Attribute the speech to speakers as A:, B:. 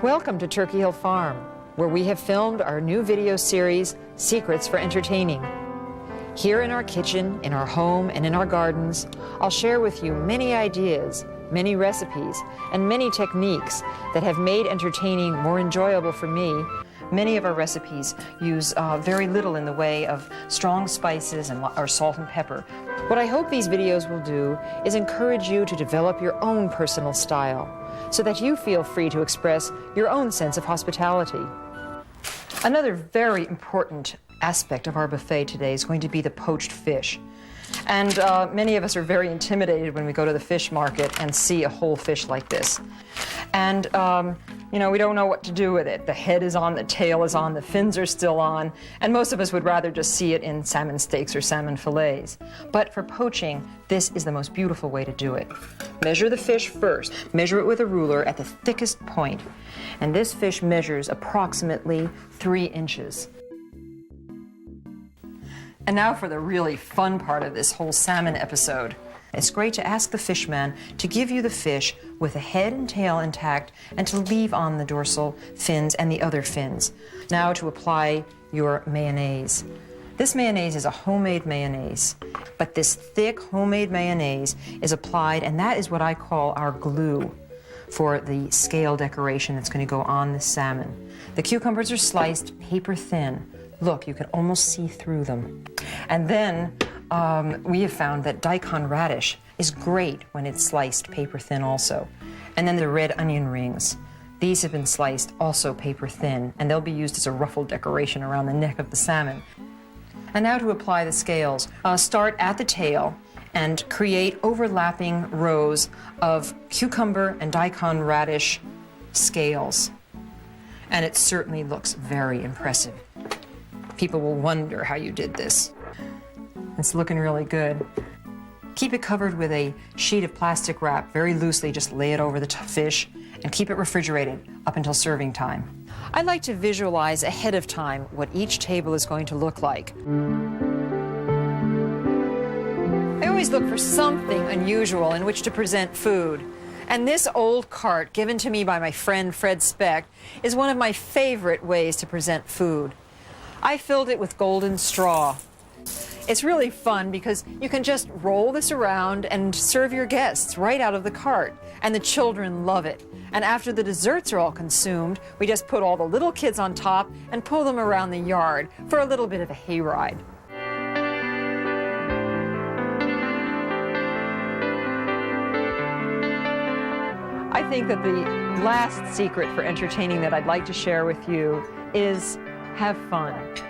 A: Welcome to Turkey Hill Farm, where we have filmed our new video series, Secrets for Entertaining. Here in our kitchen, in our home, and in our gardens, I'll share with you many ideas, many recipes, and many techniques that have made entertaining more enjoyable for me. Many of our recipes use very little in the way of strong spices or salt and pepper. What I hope these videos will do is encourage you to develop your own personal style, so that you feel free to express your own sense of hospitality. Another very important aspect of our buffet today is going to be the poached fish. And many of us are very intimidated when we go to the fish market and see a whole fish like this. And, you know, we don't know what to do with it. The head is on, the tail is on, the fins are still on, and most of us would rather just see it in salmon steaks or salmon fillets. But for poaching, this is the most beautiful way to do it. Measure the fish first. Measure it with a ruler at the thickest point. And this fish measures approximately 3 inches. And now for the really fun part of this whole salmon episode. It's great to ask the fishman to give you the fish with the head and tail intact and to leave on the dorsal fins and the other fins. Now to apply your mayonnaise. This mayonnaise is a homemade mayonnaise, but this thick homemade mayonnaise is applied, and that is what I call our glue for the scale decoration that's going to go on the salmon. The cucumbers are sliced paper thin. Look, you can almost see through them. And then we have found that daikon radish is great when it's sliced paper thin also. And then the red onion rings. These have been sliced also paper thin, and they'll be used as a ruffled decoration around the neck of the salmon. And now to apply the scales. Start at the tail and create overlapping rows of cucumber and daikon radish scales. And it certainly looks very impressive. People will wonder how you did this. It's looking really good. Keep it covered with a sheet of plastic wrap, very loosely, just lay it over the fish, and keep it refrigerated up until serving time. I like to visualize ahead of time what each table is going to look like. I always look for something unusual in which to present food. And this old cart, given to me by my friend Fred Speck, is one of my favorite ways to present food. I filled it with golden straw. It's really fun because you can just roll this around and serve your guests right out of the cart. And the children love it. And after the desserts are all consumed, we just put all the little kids on top and pull them around the yard for a little bit of a hayride. I think that the last secret for entertaining that I'd like to share with you is have fun.